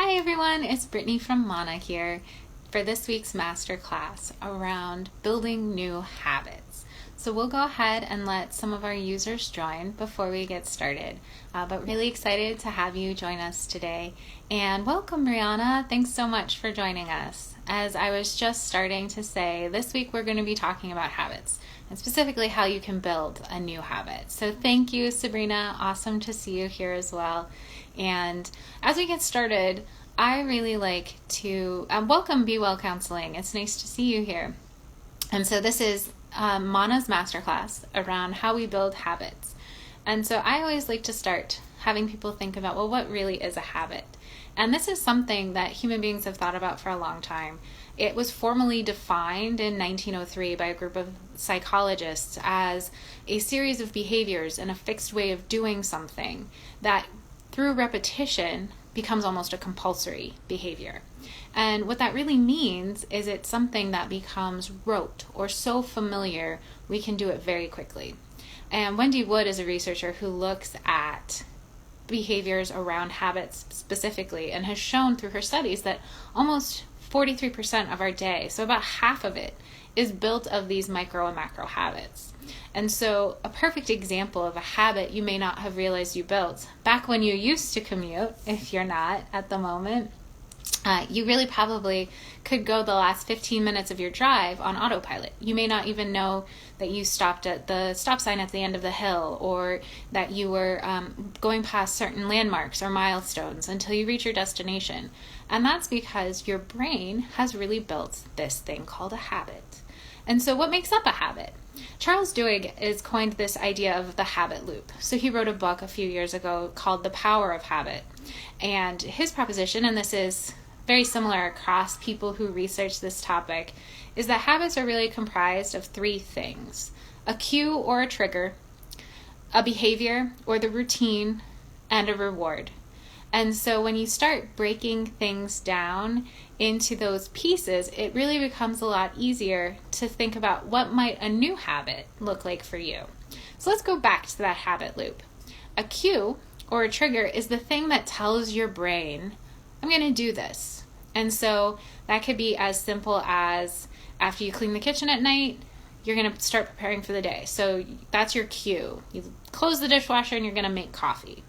Hi everyone, it's Brittany from Mana here for this week's masterclass around building new habits. So we'll go ahead and let some of our users join before we get started. But really excited to have you join us today. And welcome, Brianna. Thanks so much for joining us. As I was just starting to say, this week we're going to be talking about habits and specifically how you can build a new habit. So thank you, Sabrina. Awesome to see you here as well. And as we get started, I really like to welcome Be Well Counseling. It's nice to see you here. And so this is Mana's masterclass around how we build habits. And so I always like to start having people think about, well, what really is a habit? And this is something that human beings have thought about for a long time. It was formally defined in 1903 by a group of psychologists as a series of behaviors and a fixed way of doing something that through repetition becomes almost a compulsory behavior. And what that really means is it's something that becomes rote or so familiar we can do it very quickly. And Wendy Wood is a researcher who looks at behaviors around habits specifically and has shown through her studies that almost 43% of our day, so about half of it, is built of these micro and macro habits. And so a perfect example of a habit you may not have realized you built back when you used to commute, if you're not at the moment, you really probably could go the last 15 minutes of your drive on autopilot. You may not even know that you stopped at the stop sign at the end of the hill or that you were going past certain landmarks or milestones until you reach your destination. And that's because your brain has really built this thing called a habit. And so what makes up a habit? Charles Duhigg has coined this idea of the habit loop. So he wrote a book a few years ago called The Power of Habit. And his proposition, and this is very similar across people who research this topic, is that habits are really comprised of three things: a cue or a trigger, a behavior or the routine, and a reward. And so when you start breaking things down into those pieces, it really becomes a lot easier to think about what might a new habit look like for you. So let's go back to that habit loop. A cue or a trigger is the thing that tells your brain, I'm going to do this. And so that could be as simple as after you clean the kitchen at night, you're going to start preparing for the day. So that's your cue. You close the dishwasher and you're going to make coffee.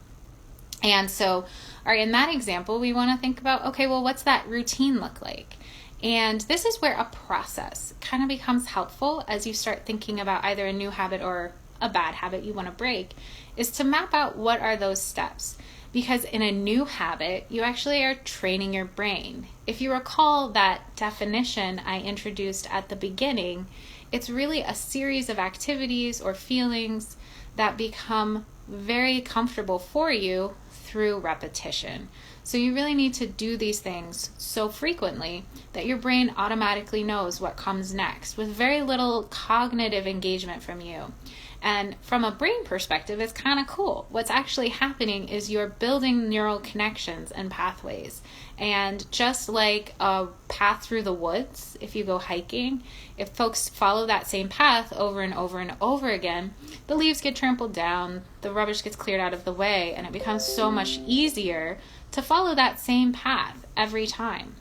And so, all right, in that example, we want to think about, okay, well, what's that routine look like? And this is where a process kind of becomes helpful as you start thinking about either a new habit or a bad habit you want to break, is to map out what are those steps. Because in a new habit, you actually are training your brain. If you recall that definition I introduced at the beginning, it's really a series of activities or feelings that become very comfortable for you through repetition. So you really need to do these things so frequently that your brain automatically knows what comes next with very little cognitive engagement from you. And from a brain perspective, it's kind of cool. What's actually happening is you're building neural connections and pathways. And just like a path through the woods, if you go hiking, if folks follow that same path over and over and over again, the leaves get trampled down, the rubbish gets cleared out of the way, and it becomes so much easier to follow that same path every time.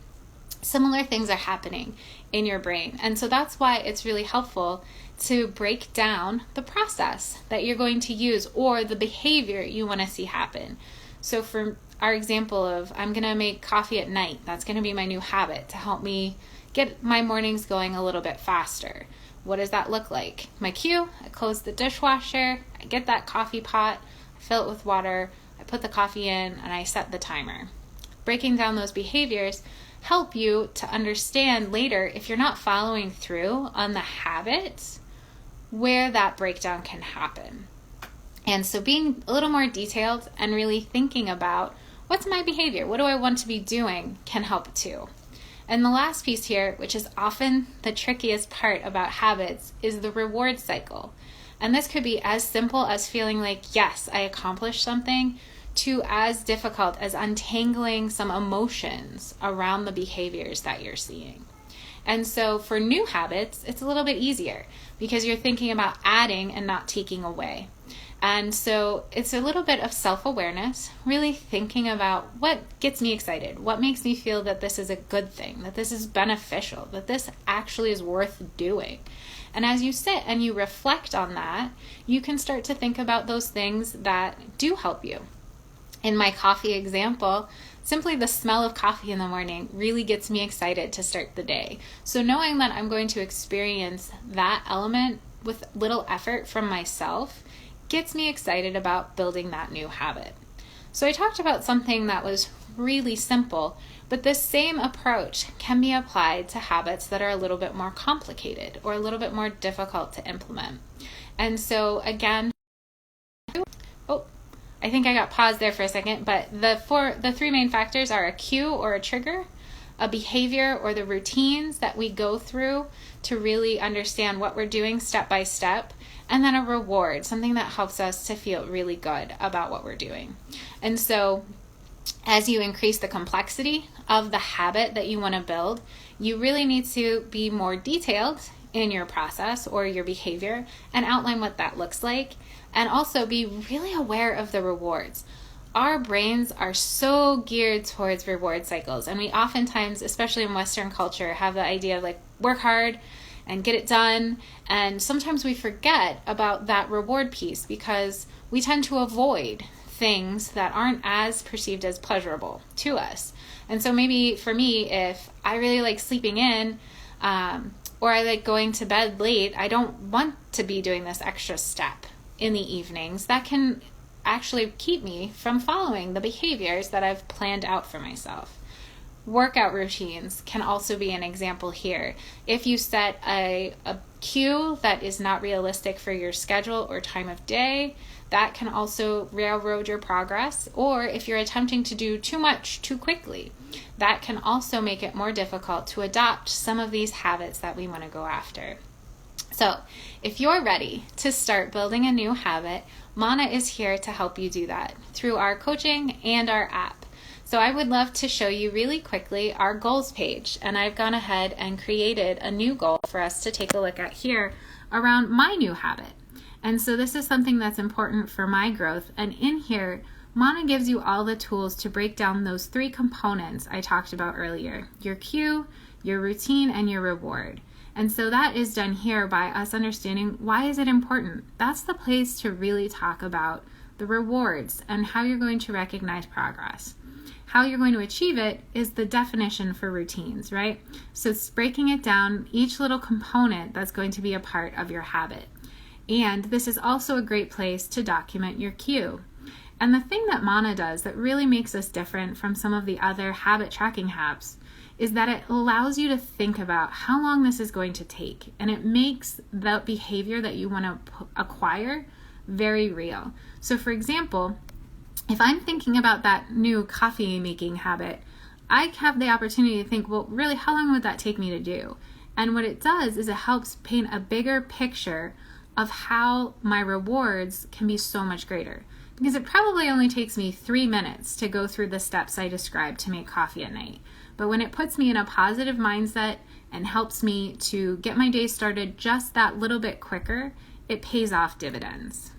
Similar things are happening in your brain. And so that's why it's really helpful to break down the process that you're going to use or the behavior you want to see happen. So for our example of I'm going to make coffee at night, that's going to be my new habit to help me get my mornings going a little bit faster. What does that look like? My cue, I close the dishwasher, I get that coffee pot, I fill it with water, I put the coffee in, and I set the timer. Breaking down those behaviors help you to understand later, if you're not following through on the habits, where that breakdown can happen. And so being a little more detailed and really thinking about what's my behavior, what do I want to be doing, can help too. And the last piece here, which is often the trickiest part about habits, is the reward cycle. And this could be as simple as feeling like, yes, I accomplished something, to as difficult as untangling some emotions around the behaviors that you're seeing. And so for new habits, it's a little bit easier because you're thinking about adding and not taking away. And so it's a little bit of self-awareness, really thinking about what gets me excited, what makes me feel that this is a good thing, that this is beneficial, that this actually is worth doing. And as you sit and you reflect on that, you can start to think about those things that do help you. In my coffee example, simply the smell of coffee in the morning really gets me excited to start the day. So knowing that I'm going to experience that element with little effort from myself gets me excited about building that new habit. So I talked about something that was really simple, but this same approach can be applied to habits that are a little bit more complicated or a little bit more difficult to implement. And so again, I think I got paused there for a second, but the three main factors are a cue or a trigger, a behavior or the routines that we go through to really understand what we're doing step by step, and then a reward, something that helps us to feel really good about what we're doing. And so as you increase the complexity of the habit that you want to build, you really need to be more detailed in your process or your behavior and outline what that looks like, and also be really aware of the rewards. Our brains are so geared towards reward cycles, and we oftentimes, especially in Western culture, have the idea of like work hard and get it done, and sometimes we forget about that reward piece because we tend to avoid things that aren't as perceived as pleasurable to us. And so maybe for me, if I really like sleeping in, or I like going to bed late, I don't want to be doing this extra step in the evenings. That can actually keep me from following the behaviors that I've planned out for myself. Workout routines can also be an example here. If you set a cue that is not realistic for your schedule or time of day, that can also railroad your progress. Or if you're attempting to do too much too quickly, that can also make it more difficult to adopt some of these habits that we want to go after. So if you're ready to start building a new habit, Mana is here to help you do that through our coaching and our app. So I would love to show you really quickly our goals page, and I've gone ahead and created a new goal for us to take a look at here around my new habit. And so this is something that's important for my growth, and in here Mana gives you all the tools to break down those three components I talked about earlier: your cue, your routine, and your reward. And so that is done here by us understanding why is it important. That's the place to really talk about the rewards and how you're going to recognize progress. How you're going to achieve it is the definition for routines, right? So it's breaking it down, each little component that's going to be a part of your habit. And this is also a great place to document your cue. And the thing that Mana does that really makes us different from some of the other habit tracking apps is that it allows you to think about how long this is going to take. And it makes the behavior that you want to acquire very real. So for example, if I'm thinking about that new coffee making habit, I have the opportunity to think, well, really, how long would that take me to do? And what it does is it helps paint a bigger picture of how my rewards can be so much greater. Because it probably only takes me 3 minutes to go through the steps I described to make coffee at night. But when it puts me in a positive mindset and helps me to get my day started just that little bit quicker, it pays off dividends.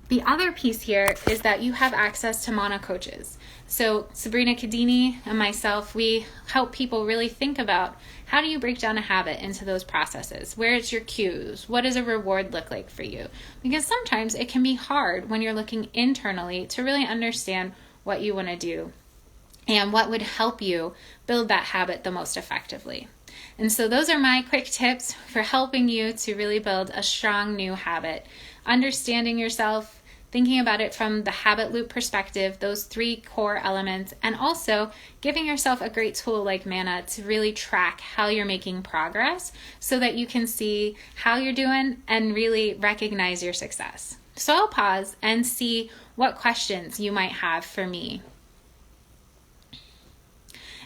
The other piece here is that you have access to Mana coaches. So Sabrina Cadini and myself, we help people really think about how do you break down a habit into those processes? Where is your cues? What does a reward look like for you? Because sometimes it can be hard when you're looking internally to really understand what you want to do and what would help you build that habit the most effectively. And so those are my quick tips for helping you to really build a strong new habit. Understanding yourself, thinking about it from the habit loop perspective, those three core elements, and also giving yourself a great tool like Mana to really track how you're making progress so that you can see how you're doing and really recognize your success. So I'll pause and see what questions you might have for me.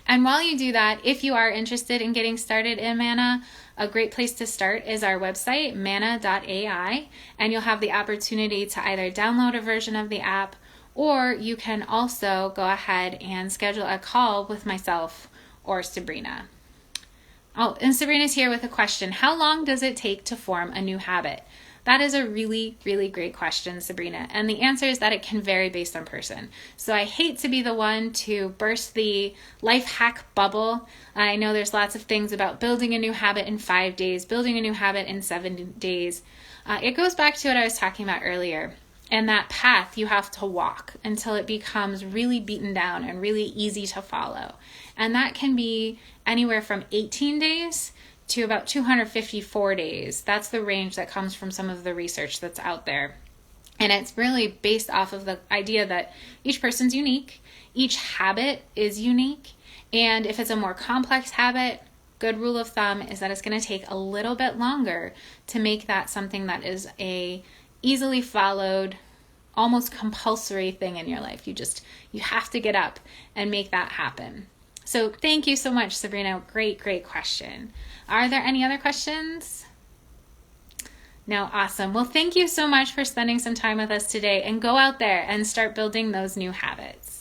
And while you do that, if you are interested in getting started in Mana, a great place to start is our website, mana.ai, and you'll have the opportunity to either download a version of the app, or you can also go ahead and schedule a call with myself or Sabrina. Oh, and Sabrina's here with a question. How long does it take to form a new habit? That is a really, really great question, Sabrina. And the answer is that it can vary based on person. So I hate to be the one to burst the life hack bubble. I know there's lots of things about building a new habit in 5 days, building a new habit in 7 days. It goes back to what I was talking about earlier. And that path you have to walk until it becomes really beaten down and really easy to follow. And that can be anywhere from 18 days to about 254 days. That's the range that comes from some of the research that's out there. And it's really based off of the idea that each person's unique, each habit is unique, and if it's a more complex habit, good rule of thumb is that it's going to take a little bit longer to make that something that is a easily followed, almost compulsory thing in your life. You have to get up and make that happen. So thank you so much, Sabrina. Great question. Are there any other questions? No, awesome. Well, thank you so much for spending some time with us today, and go out there and start building those new habits.